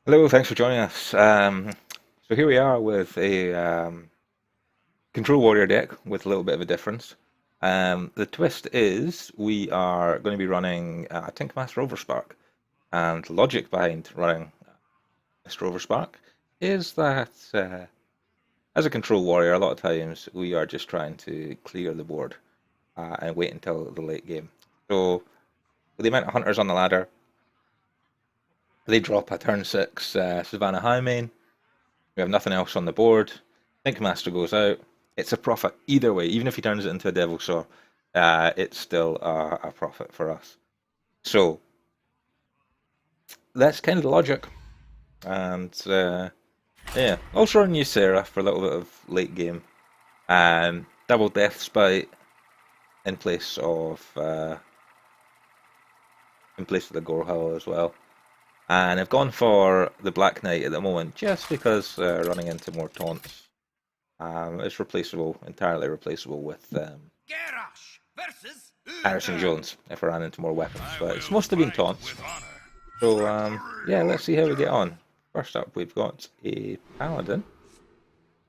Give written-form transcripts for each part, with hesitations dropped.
Hello, thanks for joining us. So here we are with a Control Warrior deck with a little bit of a difference. The twist is we are going to be running Tinkmaster Overspark, and the logic behind running Mr. Overspark is that as a Control Warrior, a lot of times we are just trying to clear the board and wait until the late game. So with the amount of hunters on the ladder, they drop a turn 6 Savannah Highmane. We have nothing else on the board. Tinkmaster goes out. It's a profit either way. Even if he turns it into a Devil Saw, it's still a profit for us. So that's kind of the logic. And yeah, also run Ysera for a little bit of late game. Double Death Spite in place of the Gorehowl as well. And I've gone for the Black Knight at the moment just because running into more taunts. It's replaceable, entirely replaceable with Harrison Jones if I ran into more weapons. But it's mostly been taunts. So yeah, let's see how we get on. First up, we've got a Paladin.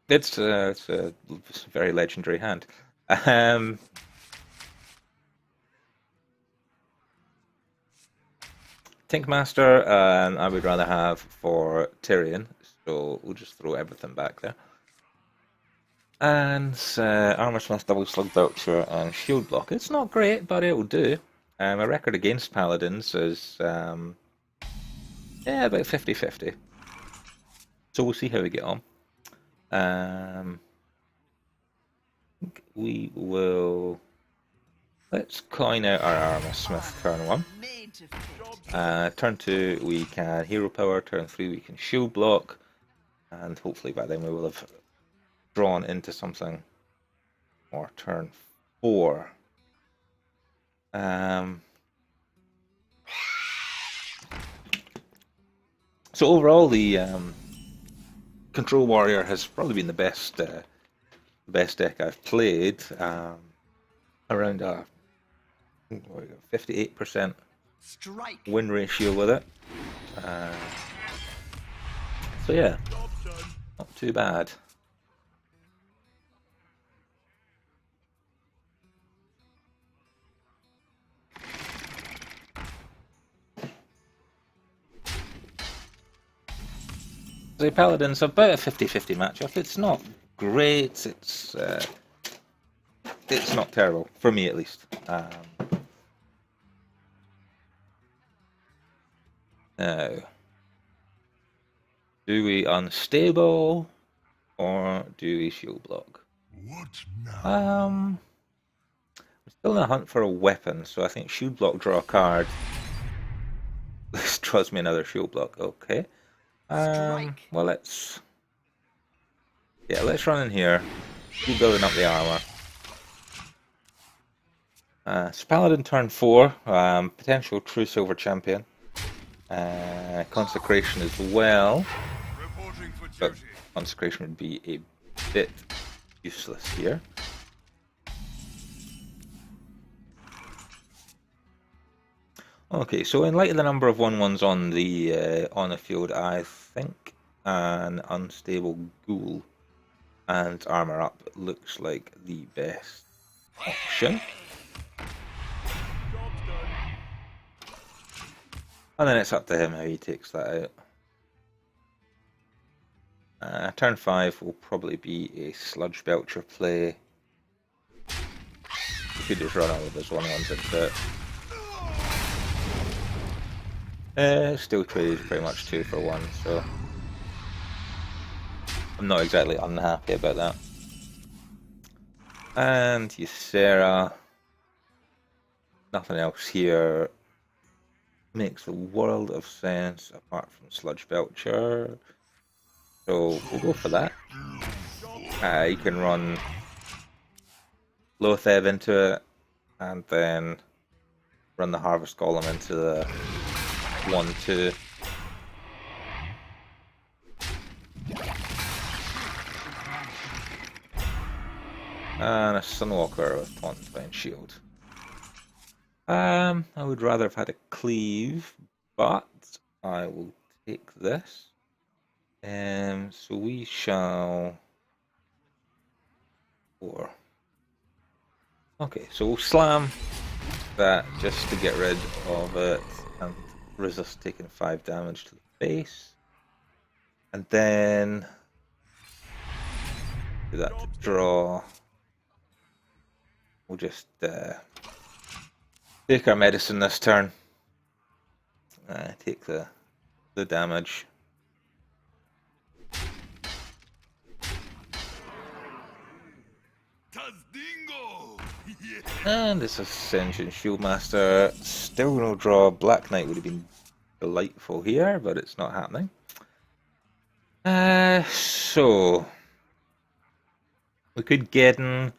It's a very legendary hand. Tinkmaster, I would rather have for Tyrion, so we'll just throw everything back there. And Armorsmith, Double Slug Voucher, and Shield Block. It's not great, but it'll do. My record against Paladins is yeah, about 50-50. So we'll see how we get on. We will... Let's coin out our Armorsmith turn 1. Turn 2 we can Hero Power, turn 3 we can Shield Block, and hopefully by then we will have drawn into something. Or turn 4. So overall, the Control Warrior has probably been the best deck I've played. Around a 58% win ratio with it. So yeah, not too bad. The Paladin's about a 50-50 matchup. It's not great. It's not terrible for me at least. Now, do we unstable or do we shield block? What now? I'm still in a hunt for a weapon, so I think shield block, draw a card. This draws me another shield block. Okay. Well, let's run in here. Keep building up the armor. So Paladin turn 4, potential True Silver Champion. Consecration as well. But Consecration would be a bit useless here. Okay, so in light of the number of 1/1s on the field, I think an unstable ghoul and armor up looks like the best option. And then it's up to him how he takes that out. Turn 5 will probably be a Sludge Belcher play. He could just run all of his 1/1s into it. Still traded pretty much 2 for 1, so I'm not exactly unhappy about that. And Ysera, nothing else here makes a world of sense apart from Sludge Belcher. So we'll go for that. You can run Loatheb into it, and then run the Harvest Golem into the 1/2. And a Sunwalker with Taunt and Divine Shield. I would rather have had a Cleave, but I will take this. So we shall... 4. Okay, so we'll slam that just to get rid of it and resist taking 5 damage to the face. And then do that to draw. We'll just take our medicine this turn. Take the damage. And this Ascension Shieldmaster. Still no draw. Black Knight would have been delightful here, but it's not happening. So we could Geddon.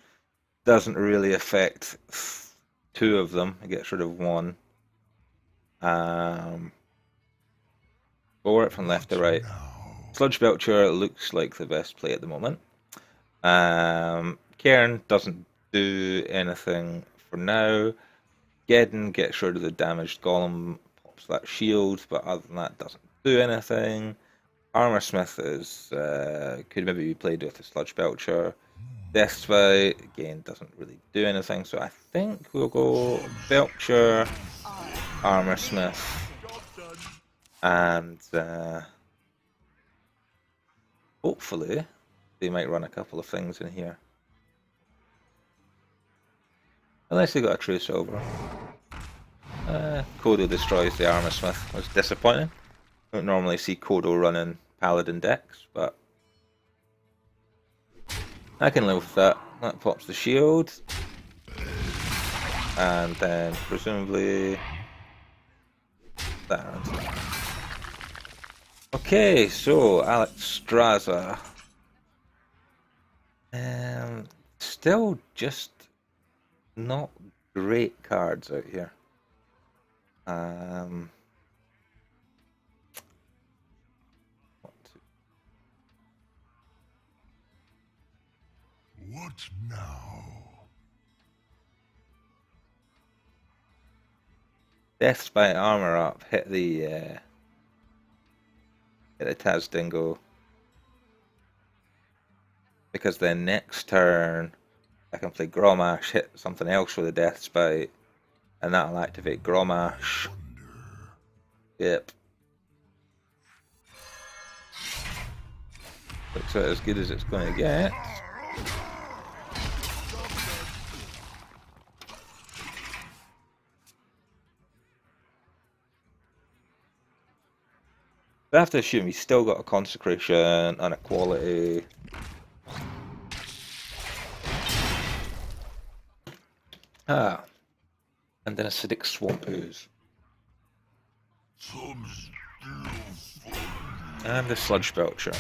Doesn't really affect 2 of them. It gets rid of 1. Go it from left to right. Sludge Belcher looks like the best play at the moment. Cairn doesn't do anything for now. Geddon gets rid of the damaged golem, pops that shield, but other than that doesn't do anything. Armor Smith is could maybe be played with a Sludge Belcher. Death Spite again doesn't really do anything, so I think we'll go Belcher, Armor Smith, and hopefully they might run a couple of things in here. Unless they got a true silver. Kodo destroys the Armor Smith. That's disappointing. Don't normally see Kodo running Paladin decks, but I can live with that. That pops the shield. And then presumably that. Okay, so Alexstrasza. Still just not great cards out here. What now? Death Spite armor up, hit the Taz Dingo. Because then next turn I can play Gromash, hit something else with a Death Spite, and that'll activate Gromash. Yep. Looks like as good as it's going to get. I have to assume he's still got a Consecration and a Quality. And then Acidic Swamp Ooze. And a Sludge Belcher.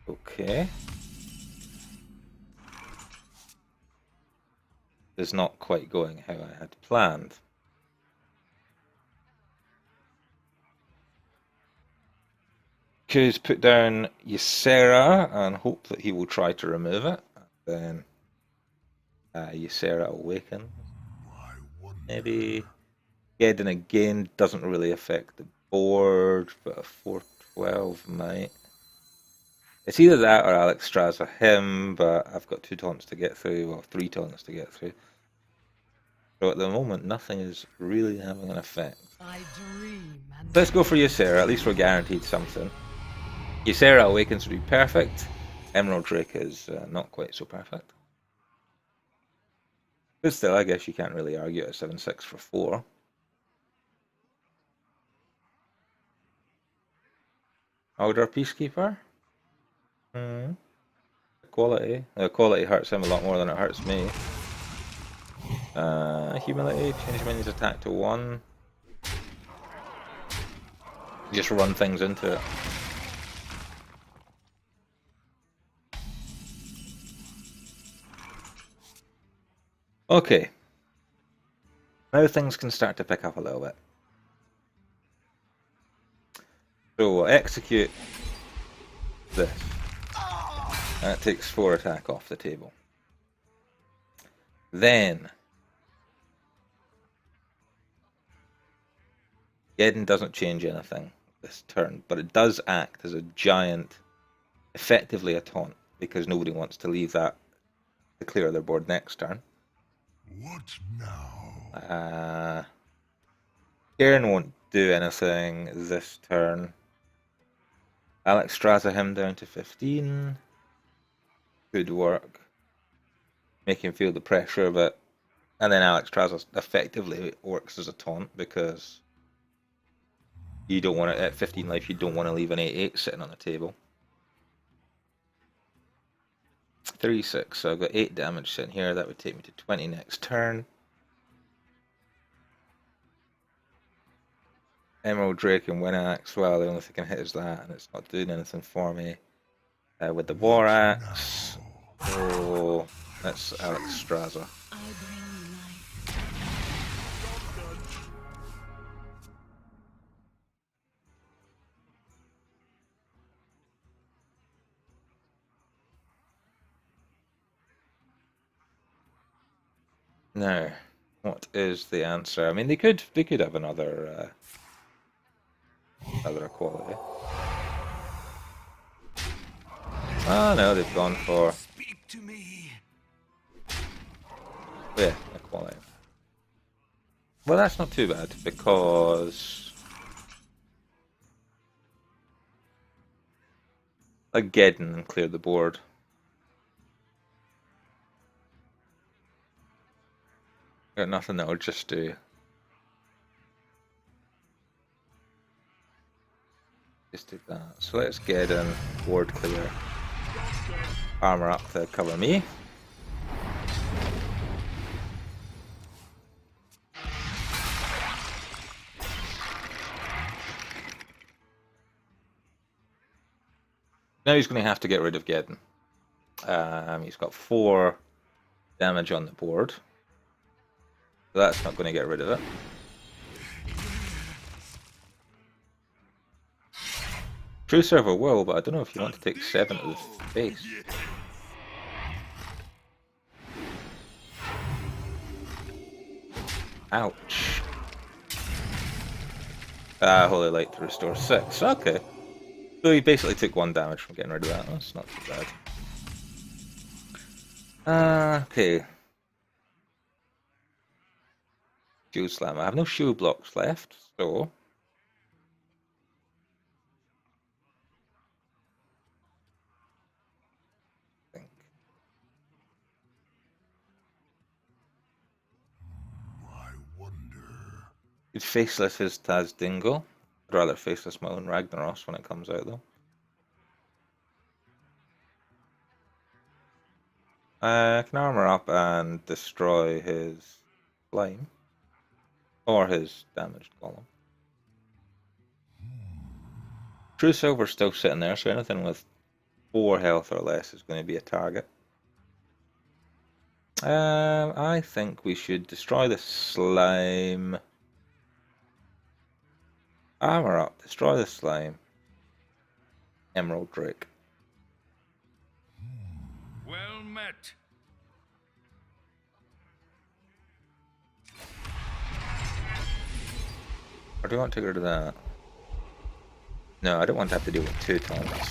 Okay. It's not quite going how I had planned. Could put down Ysera and hope that he will try to remove it. Then Ysera Awaken. Maybe Geddon again doesn't really affect the board, but a 4/12 might. It's either that or Alexstrasza him, but I've got 2 taunts to get through, well 3 taunts to get through. So at the moment nothing is really having an effect. Let's go for Ysera, at least we're guaranteed something. Ysera Awakens would be perfect. Emerald Drake is not quite so perfect. But still, I guess you can't really argue at 7/6 for 4. Elder Peacekeeper? Quality. The quality hurts him a lot more than it hurts me. Humility, change minion's attack to 1. Just run things into it. Okay. Now things can start to pick up a little bit. So we'll execute this. That takes 4 attack off the table. Then Geddon doesn't change anything this turn, but it does act as a giant, effectively a taunt, because nobody wants to leave that to clear their board next turn. What now? Garen won't do anything this turn. Alex Straza him down to 15. Good work. Make him feel the pressure of it. And then Alex Straza effectively works as a taunt because you don't want to, at 15 life, you don't want to leave an 8-8 sitting on the table. 3-6, so I've got 8 damage sitting here. That would take me to 20 next turn. Emerald Drake and Winnax, well, the only thing I can hit is that, and it's not doing anything for me. With the War Axe, oh, that's Alex Straza. Now, what is the answer? I mean, they could have another equality. Oh no, they've gone for yeah, equality. Well, that's not too bad because a Geddon cleared the board. Got nothing that will just do. Just did that. So let's get board clear. Armor up to cover me. Now he's going to have to get rid of Geddon. He's got 4 damage on the board. So that's not going to get rid of it. True Server will, but I don't know if you want to take 7 to the face. Ouch. Holy Light to restore 6. Okay. So he basically took 1 damage from getting rid of that. That's not too bad. Okay. Shield Slam. I have no shield blocks left, so you'd faceless his Taz Dingle. I'd rather faceless my own Ragnaros when it comes out, though. I can armor up and destroy his slime. Or his damaged golem. True Silver's still sitting there, so anything with 4 health or less is going to be a target. I think we should destroy the slime. Armor up, destroy the slime. Emerald Drake. Well met. Or do you want to get rid of that? No, I don't want to have to deal with 2 taunts.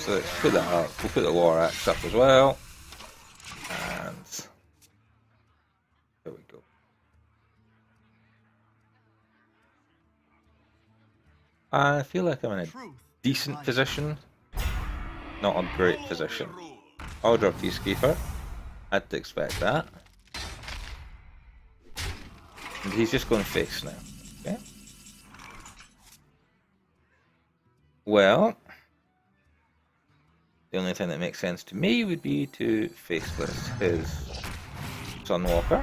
So let's put that up. We'll put the War Axe up as well. And there we go. I feel like I'm in a decent position. Not a great position. I'll drop Peacekeeper. Had to expect that. And he's just going face now. Okay. Well, the only thing that makes sense to me would be to faceless his Sunwalker.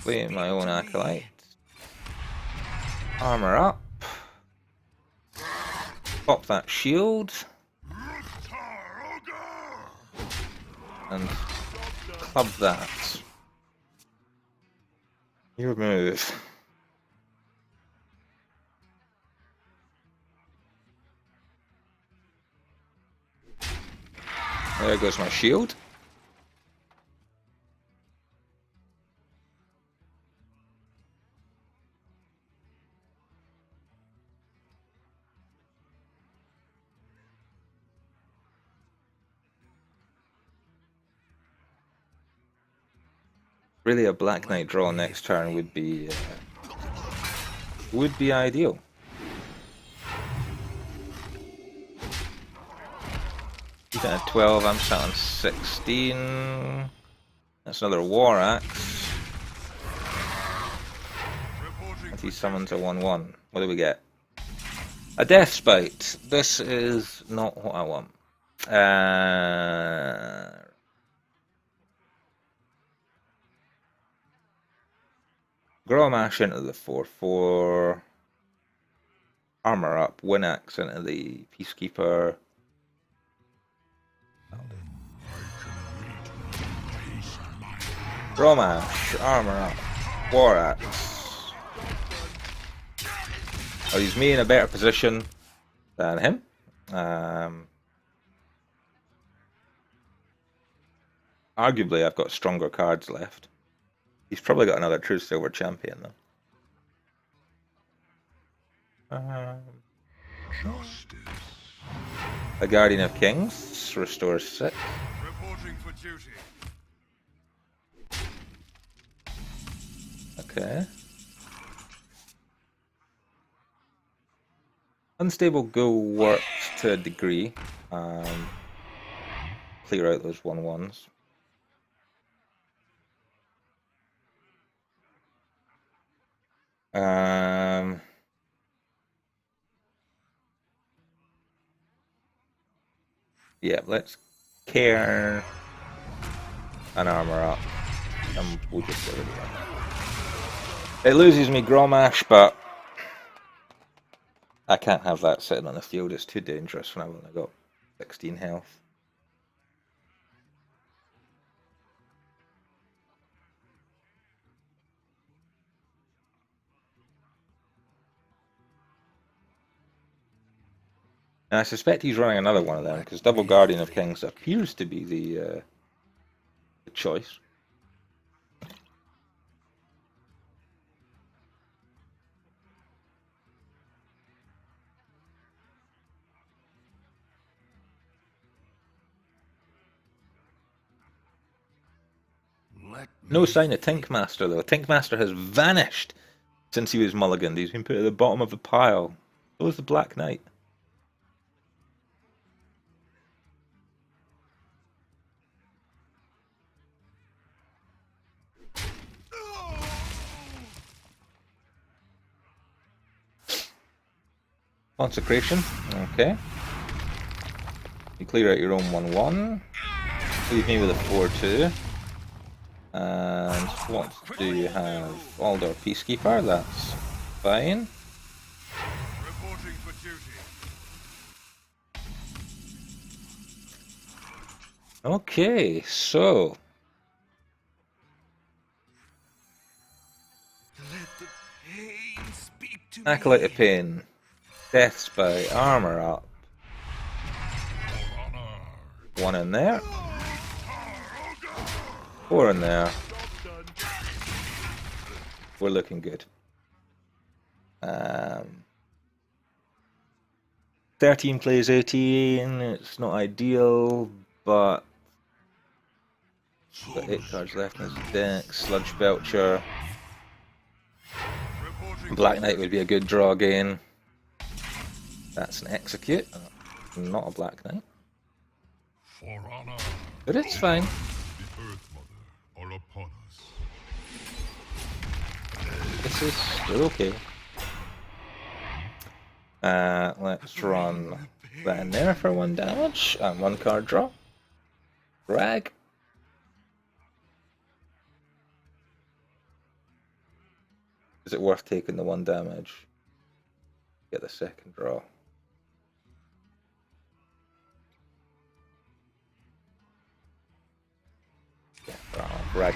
Play my own Acolyte. Armor up. Pop that shield. And club that. Your move. There goes my shield. Really, a Black Knight draw next turn would be ideal. He's at 12. I'm sat on 16. That's another War Axe. And he summons a 1/1. What do we get? A Death Spite. This is not what I want. Grommash into the 4/4. Armor up. Winax into the Peacekeeper. Grommash. Armor up. War Axe. Oh, he's me in a better position than him. Arguably, I've got stronger cards left. He's probably got another True Silver Champion, though. A Guardian of Kings restores 6. Reporting for duty. Okay. Unstable Ghoul works to a degree. Clear out those 1/1s. Yeah, let's care and armor up. And we'll just get rid of it. It loses me Grommash, but I can't have that sitting on the field. It's too dangerous when I've only got 16 health. And I suspect he's running another one of them, because Double Guardian of Kings appears to be the choice. No sign of Tinkmaster, though. Tinkmaster has vanished since he was mulliganed. He's been put at the bottom of the pile. So is the Black Knight. Consecration, okay. You clear out your own 1/1. Leave me with a 4/2. And what do you have? Aldor Peacekeeper, that's fine. Reporting for duty. Okay, so Let the pain speak to Acolyte of Pain. Death Spy, armor up. One in there. 4 in there. We're looking good. 13 plays 18. It's not ideal, but got 8 cards left in his deck. Sludge Belcher. Black Knight would be a good draw again. That's an execute. Not a Black Knight. But it's fine. The Earth Mother are upon us. This is still okay. Let's run that in there for 1 damage and 1 card draw. Rag. Is it worth taking the 1 damage? Get the 2nd draw. Yeah, rag.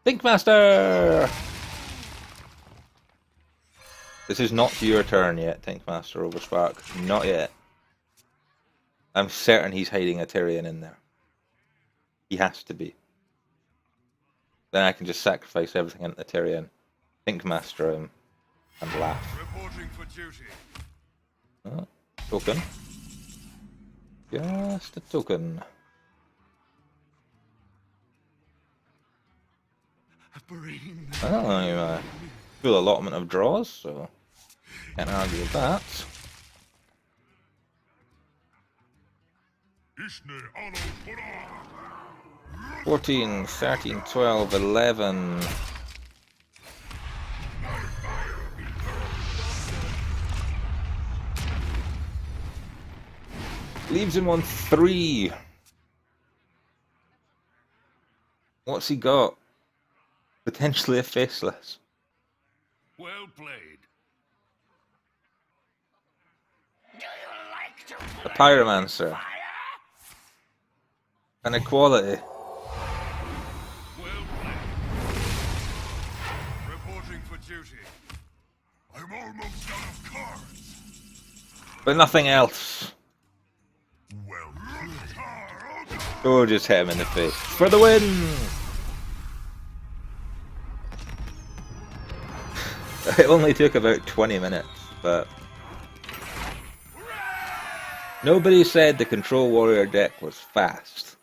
Tinkmaster! This is not your turn yet, Tinkmaster Overspark. Not yet. I'm certain he's hiding a Tyrion in there. He has to be. Then I can just sacrifice everything into the Tyrion, Tinkmaster him, and laugh. Reporting for duty. Oh, token. Just a token. Well, I'm full allotment of draws, so can't argue with that. 14, 13, 12, 11. Leaves him on 3. What's he got? Potentially a faceless. Well played. A pyromancer. An equality. Well played. Reporting for duty. I'm almost out of cards. But nothing else. Well Or just hit him in the face. For the win! It only took about 20 minutes, but... Nobody said the Control Warrior deck was fast.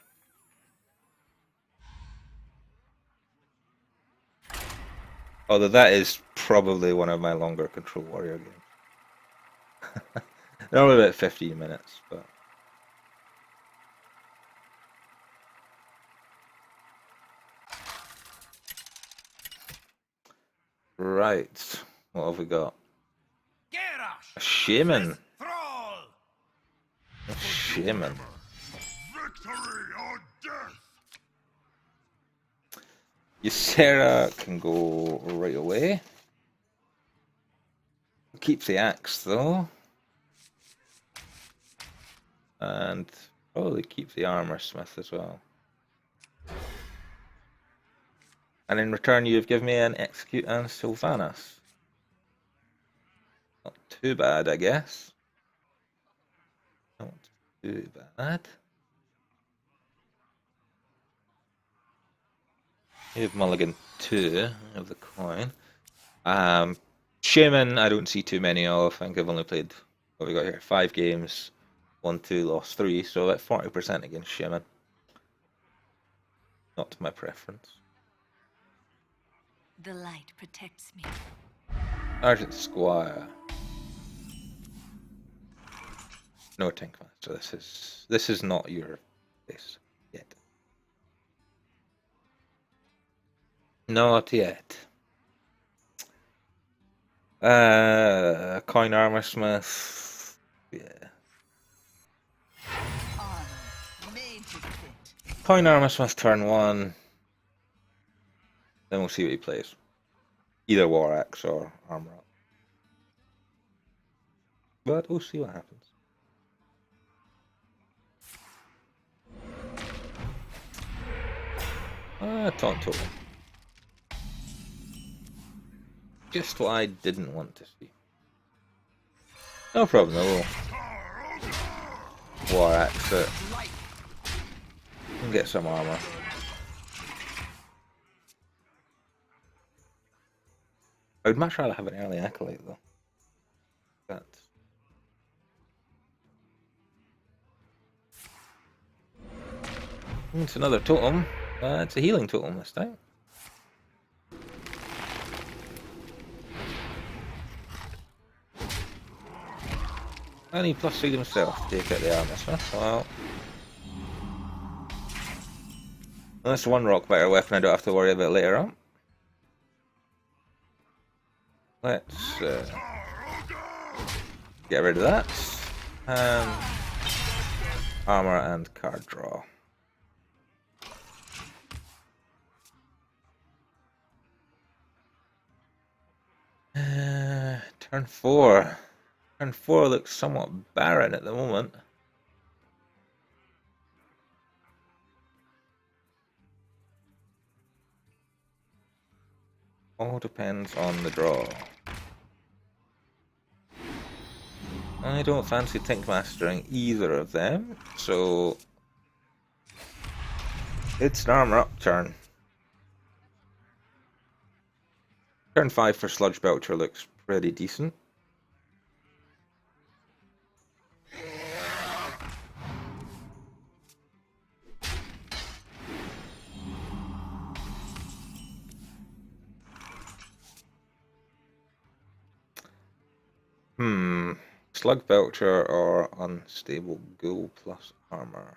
Although that is probably one of my longer Control Warrior games. They're only about 15 minutes, but... Right, what have we got? A shaman. A shaman. victory or death. Ysera can go right away. Keep the axe though. And probably keep the armor smith as well. And in return you've given me an execute and Sylvanas. Not too bad, I guess. Not too bad. You have mulligan 2 of the coin. Shaman, I don't see too many of. I think I've only played, what have we got here? 5 games. 1, 2, lost 3, so about 40% against Shaman. Not my preference. The light protects me. Argent Squire. No Tinkmaster. This is not your place yet. Not yet. Coin armor smith. Yeah. Coin armor smith turn 1. Then we'll see what he plays. Either War Axe or Armor Up. But we'll see what happens. Taunt totem. Just what I didn't want to see. No problem, though. We'll War Axe it. And get some armor. I would much rather have an early Acolyte, though. But... It's another totem. It's a healing totem this time. And he plus 3 himself to take out the armor smith. Well... That's one rock better weapon I don't have to worry about later on. Let's get rid of that. Armor and card draw. Turn 4. Turn 4 looks somewhat barren at the moment. All depends on the draw. I don't fancy Tinkmastering either of them, so it's an armor up turn. Turn 5 for Sludge Belcher looks pretty decent. Slug Belcher or Unstable Ghoul plus armor.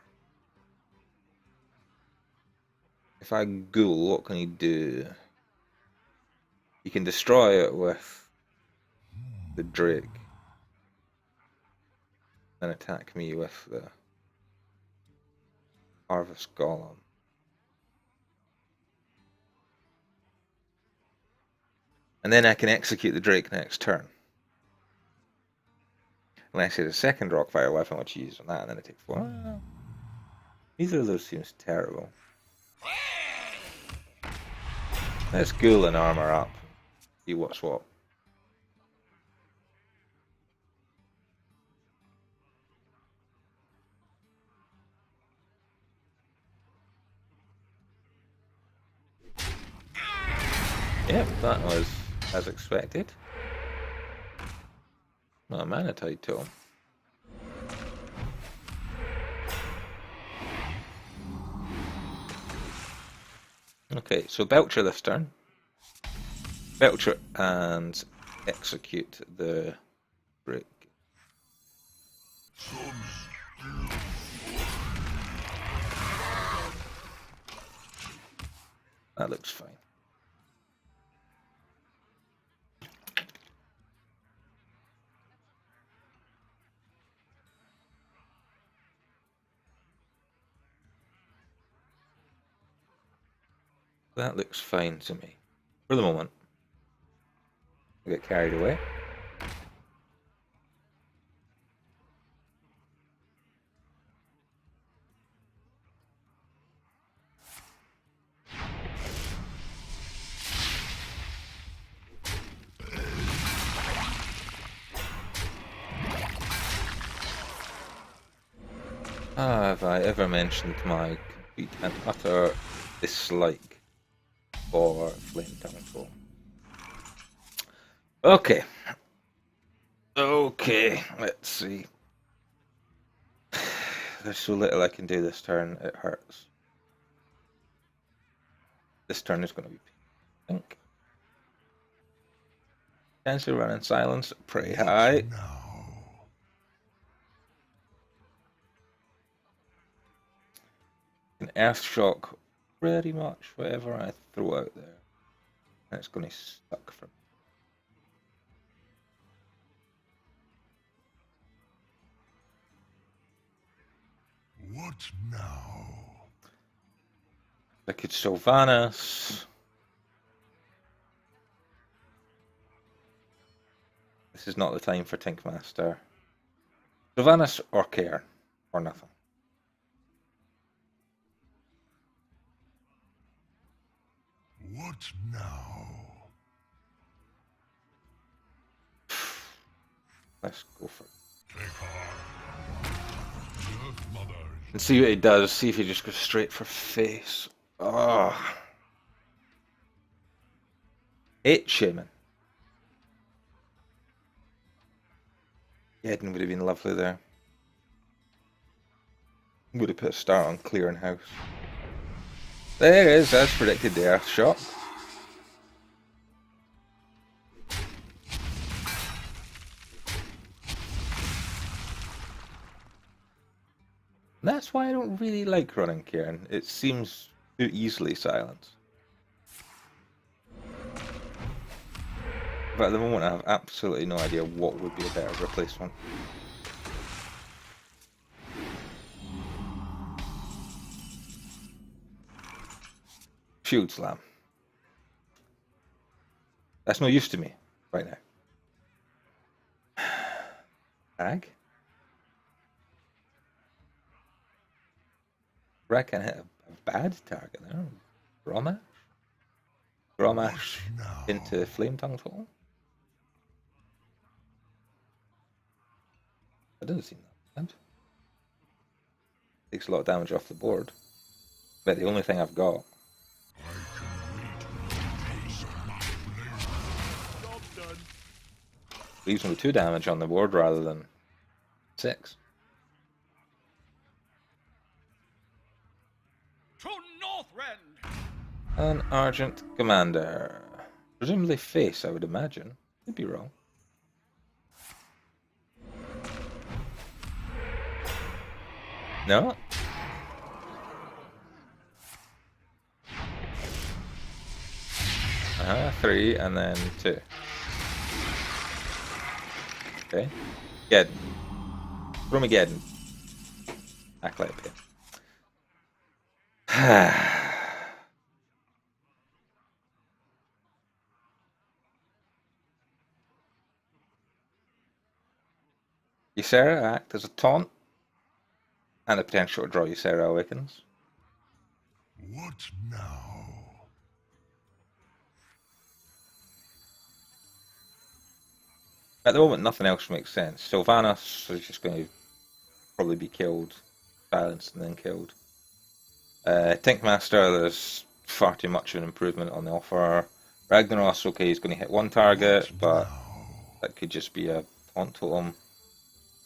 If I Ghoul, what can he do? He can destroy it with the Drake. Then attack me with the Harvest Golem. And then I can execute the Drake next turn. Unless he has a second Rockfire weapon, which he uses on that, and then I take 4. Well, neither of those seems terrible. Let's Ghoul and armor up. See what's what. Yep, that was as expected. Not a Manatide Tome. Okay, so Belcher this turn. Belcher and execute the break. That looks fine. That looks fine to me. For the moment. I get carried away. Have I ever mentioned my complete and utter dislike for Flame Tongue? Okay. Okay, let's see. There's so little I can do this turn, it hurts. This turn is going to be pink. Chance to run in silence, pretty high. An Earth Shock pretty much whatever I throw out there. And it's going to suck for me. What now? I could Sylvanas. This is not the time for Tinkmaster. Sylvanas or Cairn, or nothing. What now? Let's go for it. Take on. Earth Mother. And see what he does. See if he just goes straight for face. Oh. 8 Shaman. Eden would have been lovely there. Would have put a start on clearing house. There it is, as predicted, the Earth Shot. That's why I don't really like running Cairn. It seems too easily silenced. But at the moment I have absolutely no idea what would be a better replacement. Shield Slam. That's no use to me right now. Ag? I can hit a bad target there. Gromash? Gromash into Flame Tongue Toll? doesn't seem that bad. Takes a lot of damage off the board. But the only thing I've got. Leaves me with 2 damage on the board rather than 6. To Northrend! An Argent Commander. Presumably face, I would imagine. Could be wrong. No? Uh-huh, 3 and then 2. Okay. Geddon. Romageddon. Aclapia. Ysera act as a taunt and the potential to draw Ysera Awakens. What now? At the moment, nothing else makes sense. Sylvanas is just going to probably be killed, silenced, and then killed. Tinkmaster, there's far too much of an improvement on the offer. Ragnaros, okay, he's going to hit 1 target, but that could just be a taunt totem.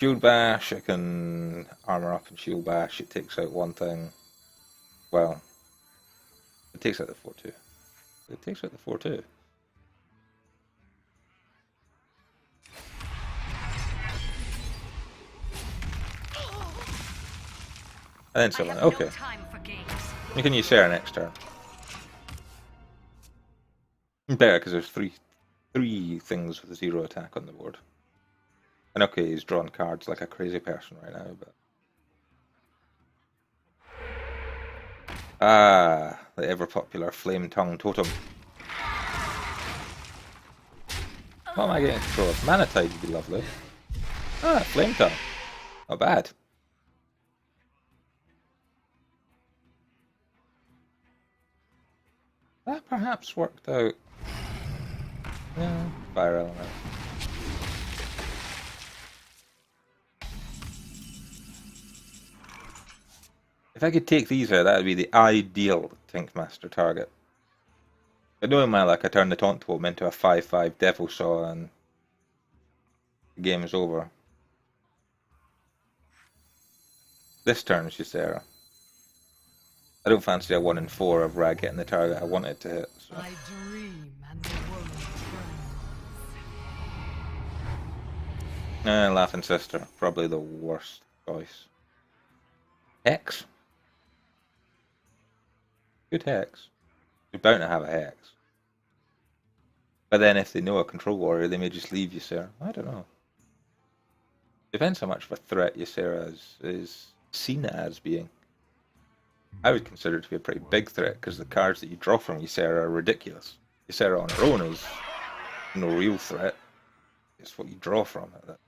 Shield Bash, I can armor up and Shield Bash, it takes out 1 thing. Well, it takes out the 4-2. It takes out the 4-2. And then Sylvanas, okay. You can use Sarah next turn. Better, because there's three things with 0 attack on the board. And okay, he's drawn cards like a crazy person right now, but... Ah, the ever-popular Flame Tongue Totem. What am I getting control of? Mana Tide would be lovely. Ah, Flame Tongue. Not bad. That perhaps worked out. Yeah, Fire Element. If I could take these out, that would be the ideal Tinkmaster target. But knowing my luck, I turn the Taunt Totem into a 5/5 Devil Saw and the game is over. This turn is Ysera. I don't fancy a 1 in 4 of Rag hitting the target I want it to hit. So. I dream and the world trembles. Laughing Sister, probably the worst choice. Hex? Good Hex. You're bound to have a Hex. But then if they know a Control Warrior, they may just leave Ysera. I don't know. Depends how much of a threat Ysera is seen as being. I would consider it to be a pretty big threat, because the cards that you draw from Ysera are ridiculous. Ysera on her own is no real threat. It's what you draw from it that's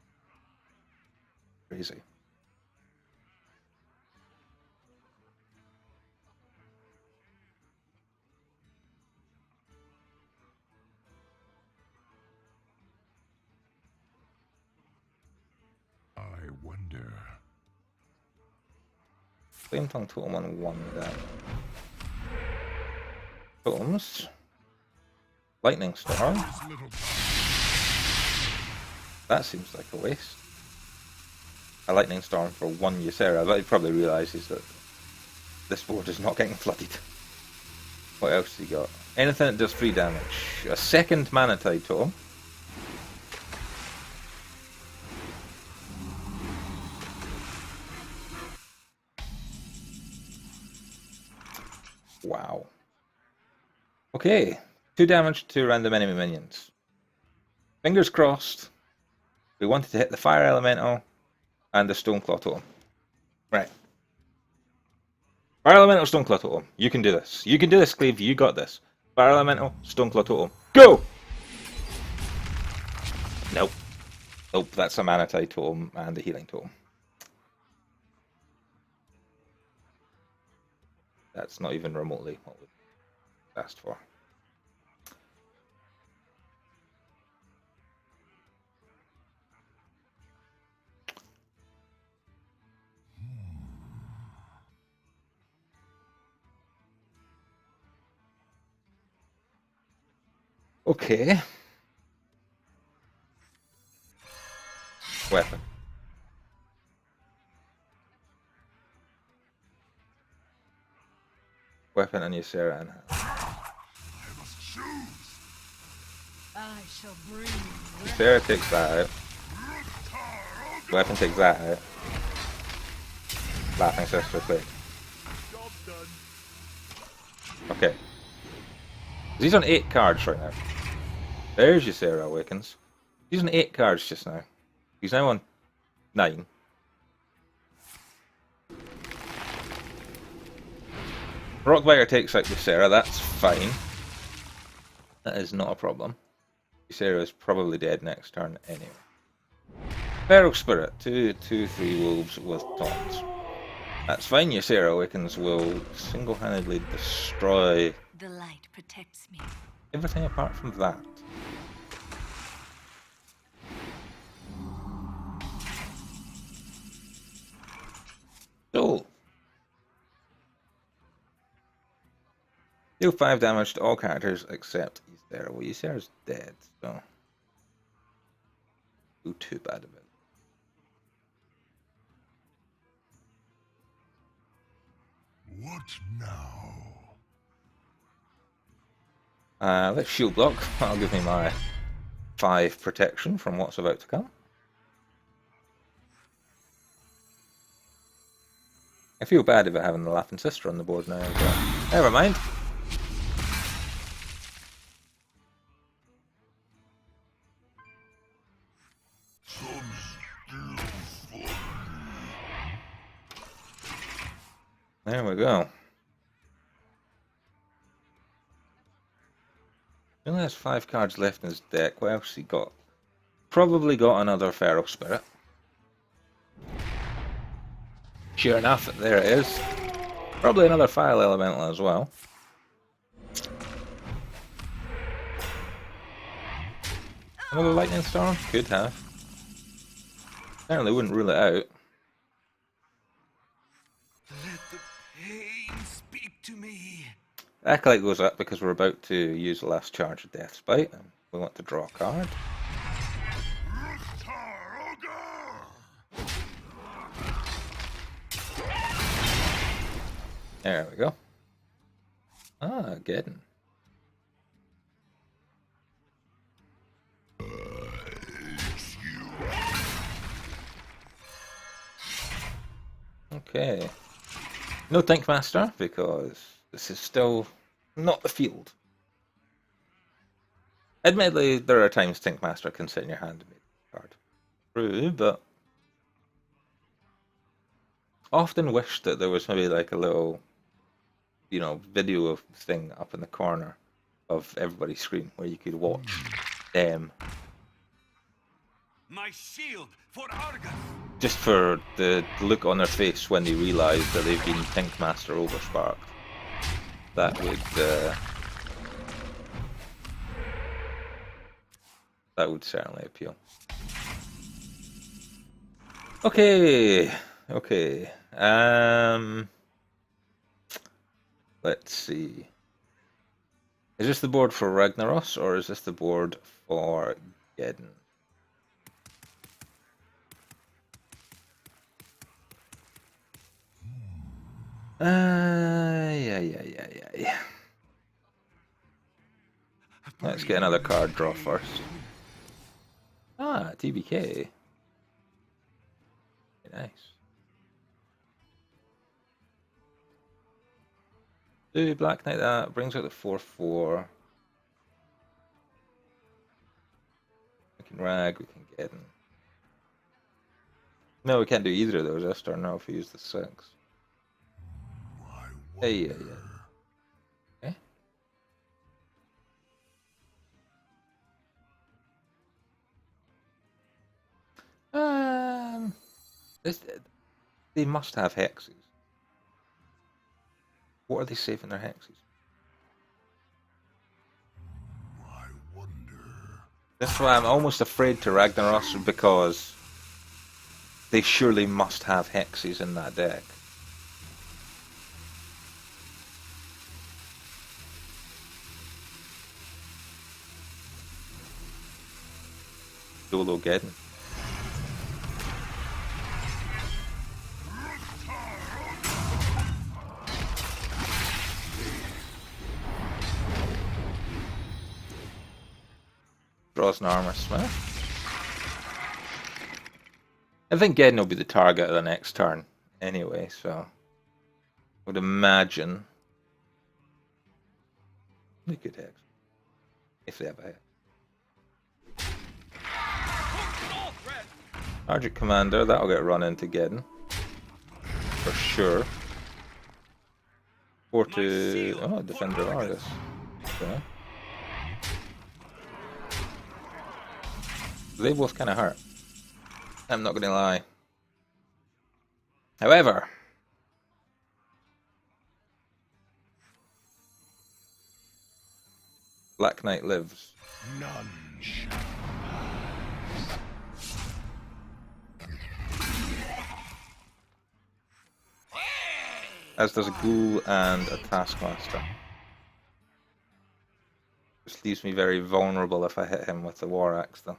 crazy. I wonder. Flame Tongue Totem on 1 down. Totems. Lightning Storm. That seems like a waste. A Lightning Storm for 1 Ysera, but he probably realises that this board is not getting flooded. What else has he got? Anything that does 3 damage. A second Mana Tide Totem. Wow. Okay. 2 damage to random enemy minions. Fingers crossed. We wanted to hit the Fire Elemental and the Stoneclaw Totem. Right. Fire Elemental, Stoneclaw Totem. You can do this. You can do this, Cleve. You got this. Fire Elemental, Stoneclaw Totem. Go! Nope. Nope, that's a Mana Tide Totem and a Healing Totem. That's not even remotely what we asked for. Okay. Weapon. Weapon and Ysera in hand. I must choose. I shall bring Ysera takes that out. Weapon takes that out. Laughing Sister quick. Job done. Okay. He's on 8 cards right now. There's Ysera Awakens. He's on 8 cards just now. He's now on 9. Rockbiter takes out Ysera, that's fine. That is not a problem. Ysera is probably dead next turn anyway. Feral Spirit, 2/3 wolves with taunts. That's fine, Ysera Awakens will single-handedly destroy The light protects me. everything apart from that. So, deal 5 damage to all characters except Ysera. Well, Ysera's dead, so do too bad about it. What now? Let's shield block. That'll give me my 5 protection from what's about to come. I feel bad about having the Laughing Sister on the board now, but never mind. There we go. He only has 5 cards left in his deck. What else he got? Probably got another Feral Spirit. Sure enough, there it is. Probably another Fire Elemental as well. Another Lightning Storm? Could have. Certainly wouldn't rule it out. Let the pain speak to me. Acolyte goes up because we're about to use the last charge of Death Spite, and we want to draw a card. There we go. Ah, Geddon. Okay. No Tinkmaster, because this is still not the field. Admittedly, there are times Tinkmaster can sit in your hand and make a card. True, but often wish that there was maybe like a little, you know, video of thing up in the corner of everybody's screen where you could watch them. My shield for Argus. Just for the look on their face when they realise that they've been Tinkmaster oversparked. That would certainly appeal. Okay. Let's see. Is this the board for Ragnaros or is this the board for Geddon? Yeah. Let's get another card draw first. Ah, TBK. Very nice. Do Black Knight that, brings out the 4/4. We can Rag, we can Geddon. No, we can't do either of those this turn now if we use the 6. Yeah. Okay. They must have hexes. What are they saving their hexes? I wonder. That's why I'm almost afraid to Ragnaros, because they surely must have hexes in that deck. Solo Geddon. Draws an Armor Smith. I think Geddon will be the target of the next turn anyway, so I would imagine they could hex. If they have a hex. Sergeant Commander, that'll get run into Geddon. For sure. 4 to... Oh, Defender Argus. Okay. They both kind of hurt. I'm not going to lie. However... Black Knight lives. None shall. As does a Ghoul and a Taskmaster. This leaves me very vulnerable if I hit him with the War Axe, though.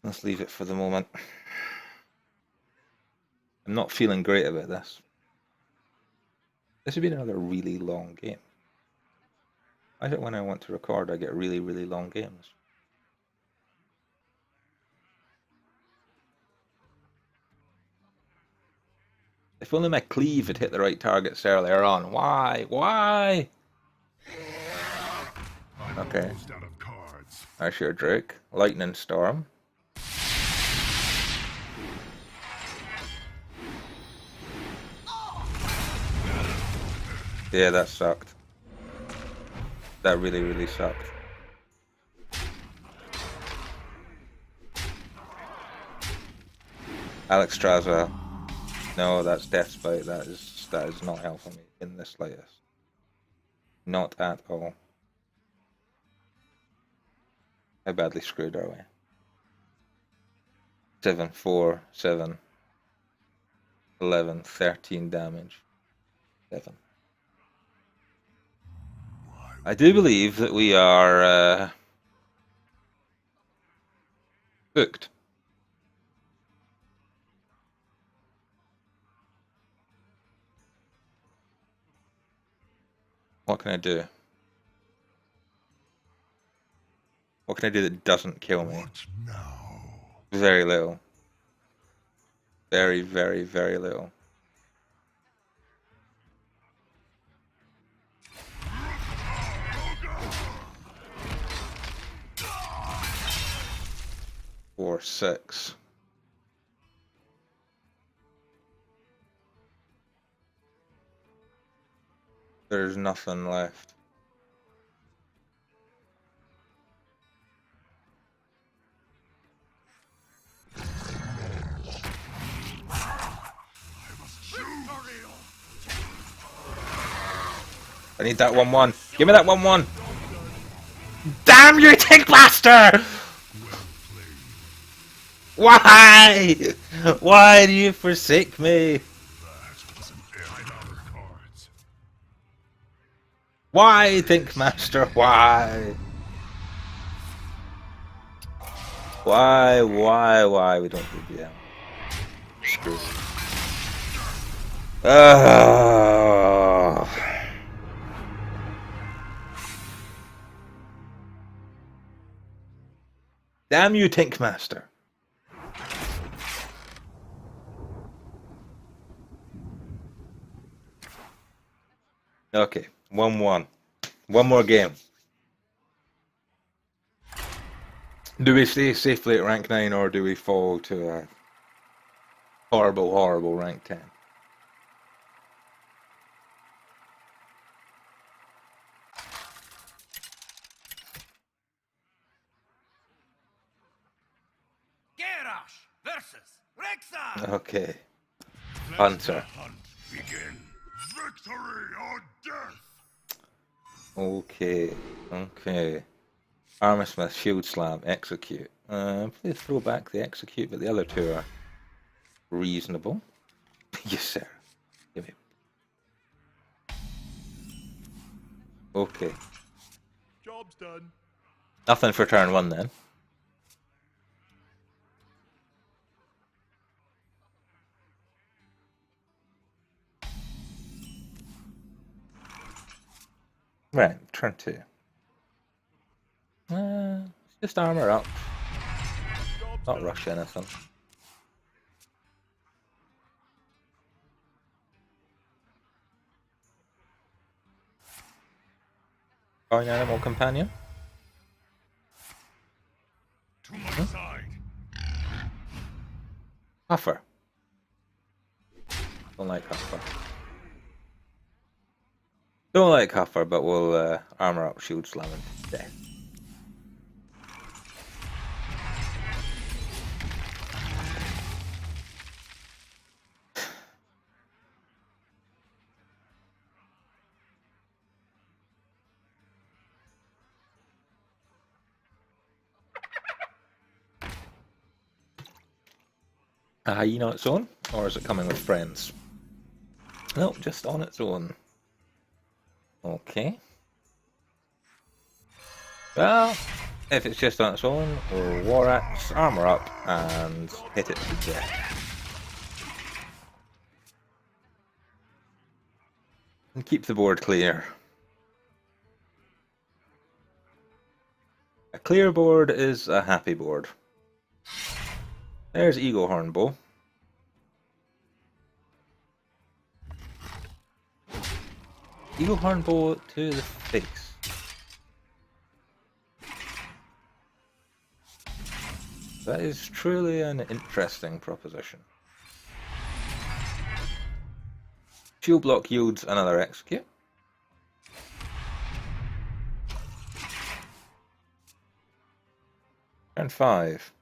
Let's leave it for the moment. I'm not feeling great about this. This would be another really long game. Why is it when I want to record I get really, really long games? If only my cleave had hit the right targets earlier on. Why? Why? Okay. There's your Drake. Lightning Storm. Yeah, that sucked. That really, really sucked. Alexstrasza. No, that's Death Spite. That is not helping me in the slightest. Not at all. How badly screwed are we? 7, 4, 7, 11, 13 damage. 7. I do believe that we are booked. What can I do? What can I do that doesn't kill me? What now? Very little. Very, very, very little. Four, 6. There's nothing left. I need that 1-1. Give me that 1-1. Damn you, Tinkmaster! Why? Why do you forsake me? Why, Tinkmaster? Why? Why? We don't do DM. Screw it. Damn you, Tinkmaster. Okay, 1-1. One more game. Do we stay safely at rank 9 or do we fall to a horrible, horrible rank 10? Okay. Hunter. Hunt begin. Victory or death. Okay. Armorsmith, Shield Slam, Execute. Please throw back the Execute, but the other two are reasonable. Yes, sir. Give me. Okay. Job's done. Nothing for turn 1 then. Right, turn 2. Just armor up. Job's Not done. rush anything. Going animal companion. To my side. Huffer. Don't like Huffer. Don't like Huffer, but we'll armor up shield slam him to death. A hyena on its own, or is it coming with friends? No, just on its own. Okay. Well, if it's just on its own, we'll War Axe, armor up, and hit it to death. And keep the board clear. A clear board is a happy board. There's Eagle Horn Bow. Eagle Horn Bow to the face. That is truly an interesting proposition. Shield block yields another execute. Turn 5.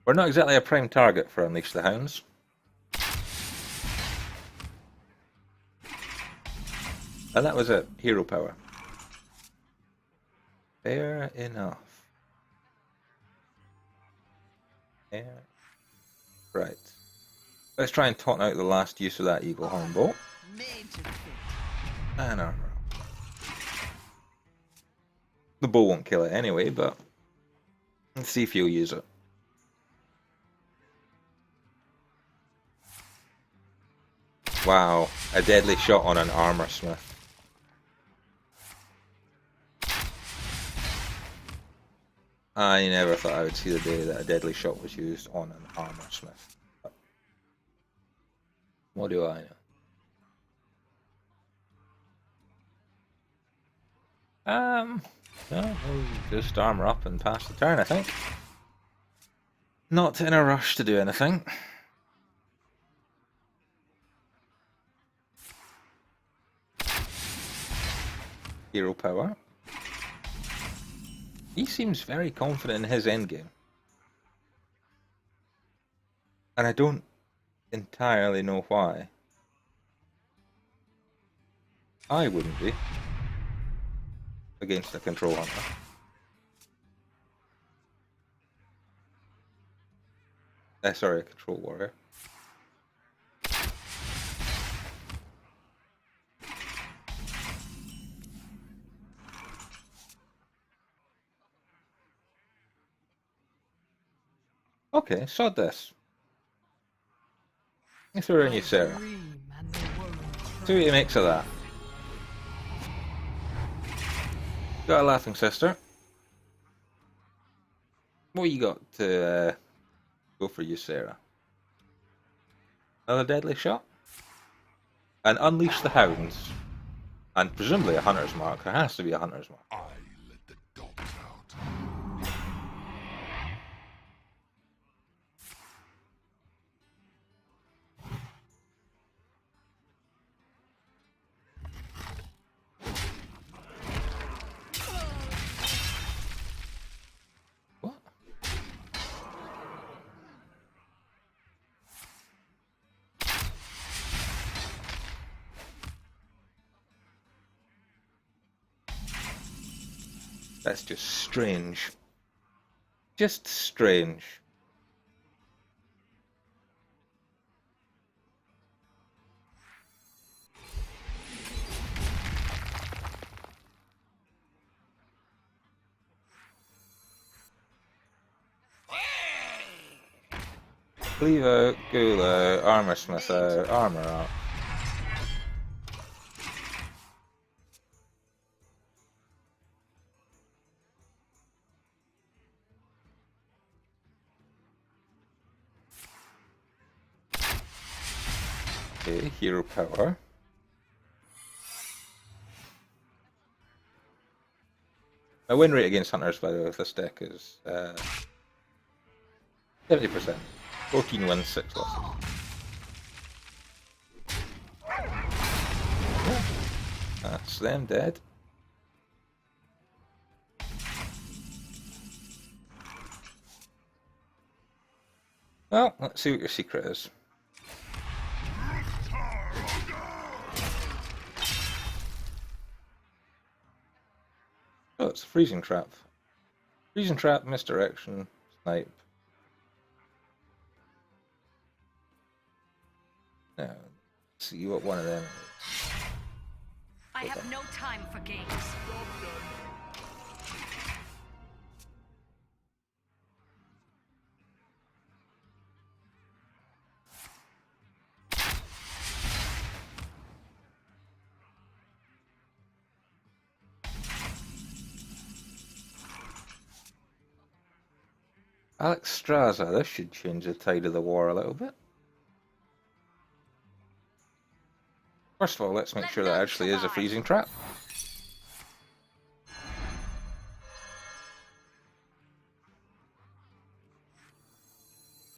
We're not exactly a prime target for Unleash the Hounds. And that was it. Hero power. Fair enough. Fair. Right. Let's try and taunt out the last use of that Eagle Horn Bow. Made to fit. And armor up. The bow won't kill it anyway, but let's see if you'll use it. Wow, a deadly shot on an armor smith. I never thought I would see the day that a deadly shot was used on an armor smith. But what do I know? No, we'll just armor up and pass the turn, I think. Not in a rush to do anything. Hero power. He seems very confident in his endgame. And I don't entirely know why. I wouldn't be. Against a control hunter. Sorry, a control warrior. Okay, sod this. Let's throw in you, Sarah. Dream and the world See what he makes of that. Got a laughing sister. What you got to go for you, Sarah? Another deadly shot? And unleash the hounds. And presumably a hunter's mark. There has to be a hunter's mark. I let the dogs out. What? That's just strange. Just strange. Cleave out, ghoul out, armor smith out, armor up. Okay, hero power. My win rate against hunters, by the way, with this deck is 70%. 14 wins, 6 losses. That's them dead. Well, let's see what your secret is. Oh, it's a freezing trap. Freezing trap, misdirection, snipe. Now, let's see what one of them is. I have no time for games. Alex Straza, this should change the tide of the war a little bit. First of all, let's make sure that actually is a freezing trap.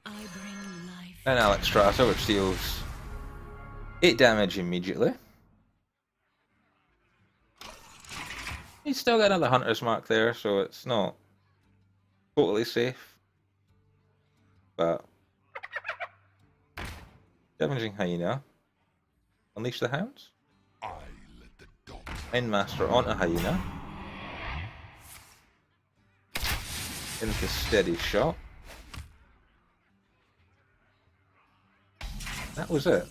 I bring life. And Alex Straza, which deals 8 damage immediately. He's still got another Hunter's Mark there, so it's not totally safe. But damaging Hyena. Unleash the Hounds. I let the dog. Tinkmaster onto Hyena. Into steady shot. That was it.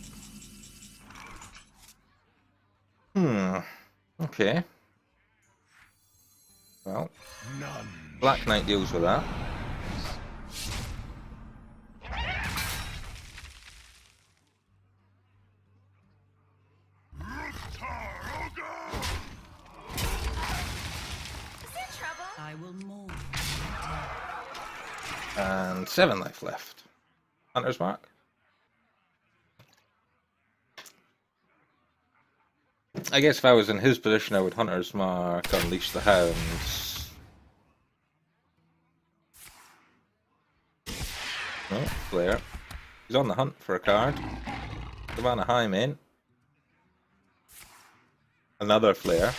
Okay. Well, None. Black Knight deals with that. I will mourn. And 7 life left. Hunter's Mark. I guess if I was in his position, I would Hunter's Mark, Unleash the Hounds. Oh, Flare. He's on the hunt for a card. Savannah Highmane. Another Flare.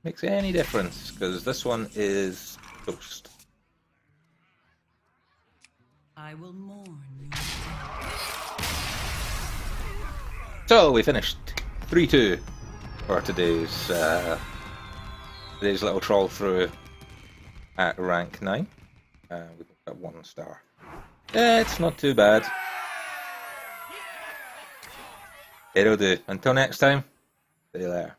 Makes any difference, because this one is toast. I will mourn. So we finished 3-2 for today's little troll through at rank 9. We've got 1 star. It's not too bad. It'll do. Until next time, see you later.